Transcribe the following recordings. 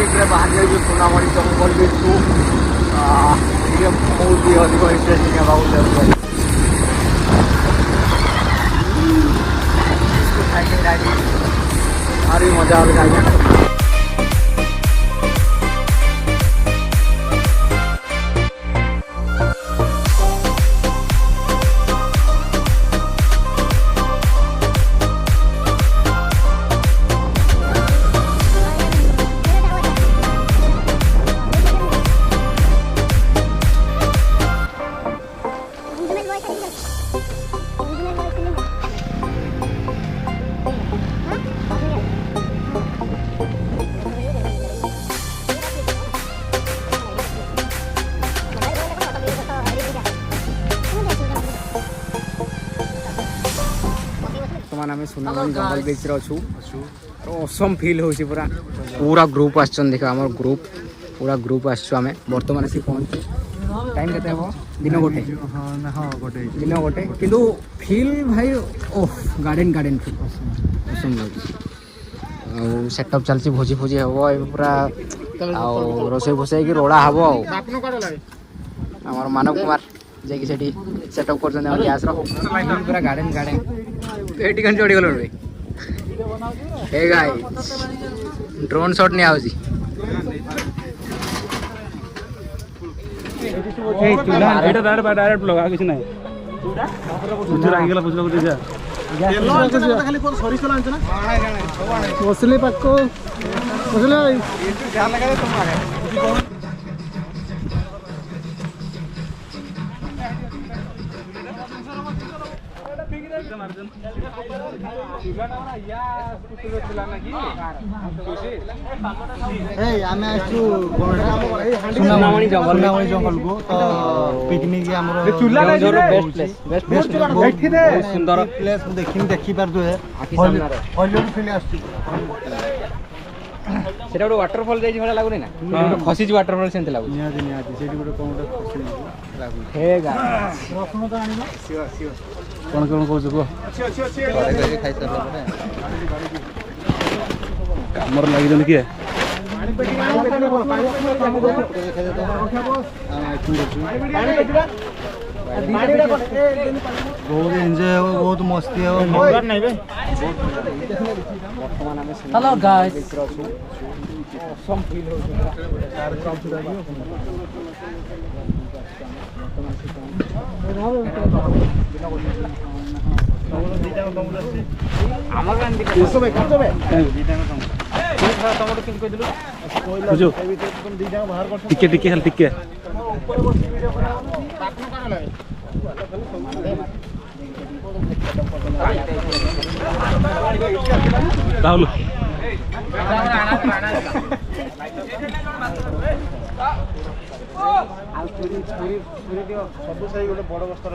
ट्रिप्रे बाहर जाइए सुनामणि जंगल बीचू बहुत ही अधिक इंटरेस्टिंग है भारी मजा अलग आज्ञा। आम सुनामणि जंगल बीच अच्छू असम फिल हो पूरा पूरा ग्रुप आसन देख आम ग्रुप पूरा ग्रुप आम बर्तमान आसी पहुँचे टाइम के दिन गोटे दिन गोटे कि फिल भाई ओह गार्डन गार्डन फिल असम लगे सेटअप चलती भोजी भोजी हम पूरा रोसे भोसे कि रोड़ा हम आम मानव कुमार जाकि सेटअप कर गैस पूरा गार्डन गार्डन एटी कौन चढ़ी गल ड्रोन शॉट नहीं आउची डायरेक्ट लगा किसी नहीं बसले पाक बसले सुनामणि जंगल को पिकनिक सुंदर प्लेस देखी पार्थे सेटा गोटे वाटरफॉल जाइए भाई लगुनि ना खसी वाटरफॉल से लगुच कौन कौन कह कमर लगे किए बहुत एंजॉय हो बहुत मस्ती हो हेलो गाइस असम फील टिके टिके खाली टिके राहुल सब सही गोटे बड़ बस्तर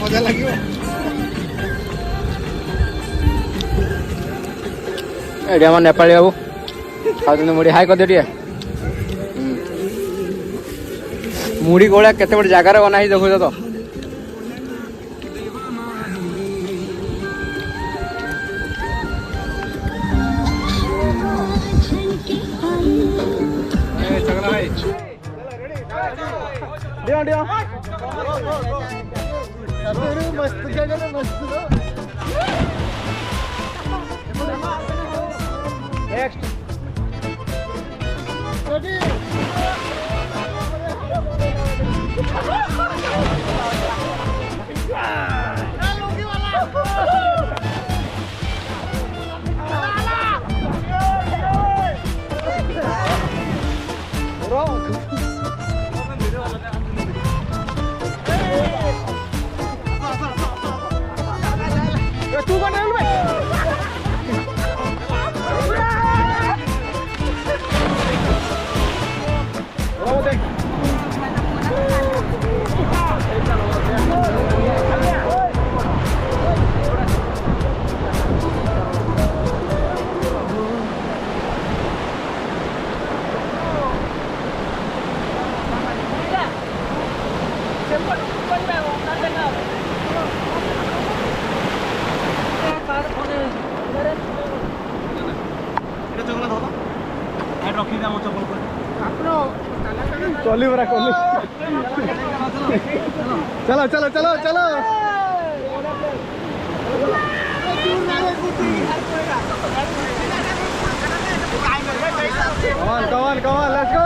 मजा लगे नेपाली बाबू खाते मुड़ी हाई कर दे मुड़ी गोला केते बड़ जगार बना ही देखो तो कली बरा कली चलो चलो चलो चलो come on, let's go.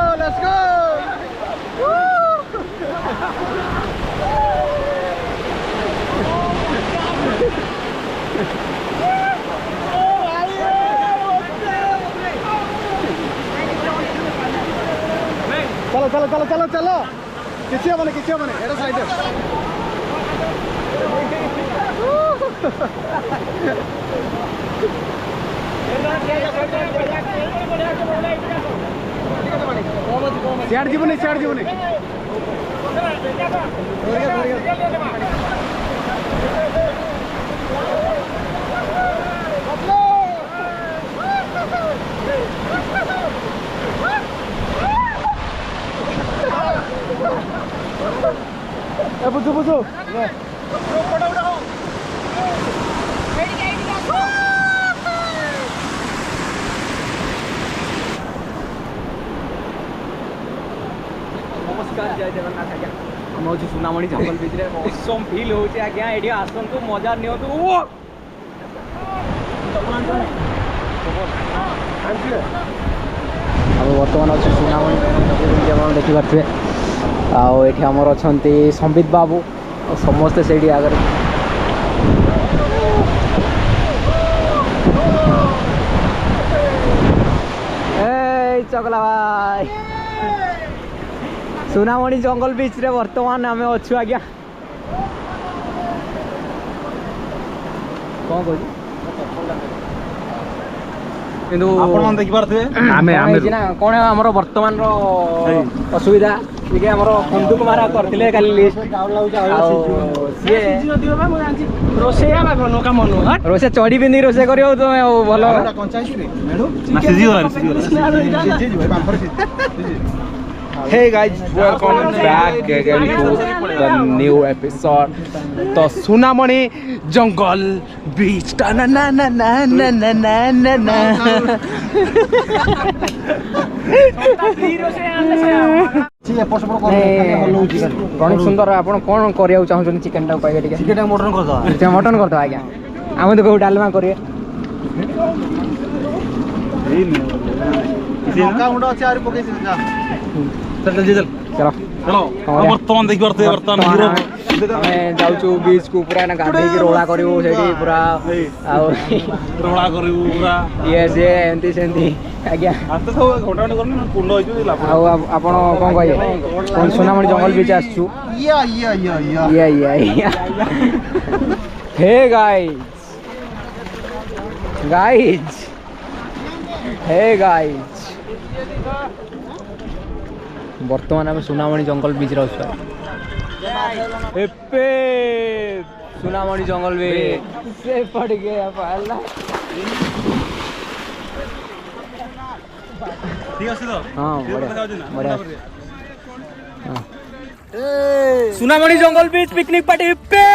चलो किसी बने एड़ा साइड सियाड़ जीवनी बुझो नमस्कार जय जगन्नाथ आज्ञा हम हूँ सुनामणि जंगल बीच में मौसम फिल हो आज्ञा ये आसतु मजा नियंतु अब बर्तमान अच्छे सुनामणि देखिपे आठ आमर अच्छा संबित बाबू समस्ते से आगे चकला भाई सुनामणि जंगल बीच रे वर्तमान आम अच्छु आज्ञा कौन कह कौन आम बर्तमान असुविधा टे आम कुंदु कुमार करते खाली लिस्ट रोसे चढ़ी पिंधि रोसे कर भल Hey guys, welcome back again to the new episode. तो सुनामणि जंगल बीच ना ना ना ना ना ना ना ना प्रणीत सुंदर आप कौन करा चाहते चिकेन टाइम पाइबे चिकेन मटन करदे मटन करदे आज्ञा आम तो कहूँ डालमा करेंगे चलो बर्तमान देखि बर्तमान जाऊँ बीच को पूरा गाधे रोला करूँ पूरा रोला करू पूरा ये सी एमती सेमती आज्ञा आस्ते सब घंटा कुंड आप कौन कहे कौन सुनामणि जंगल बीच आसु हे गाइज बर्तमान आम सुनामणि जंगल बीच सुनामणि जंगल बीच से पड़ गया ठीक अछि तो हाँ बढ़िया सुनामणि जंगल बीच पिकनिक पार्टी पे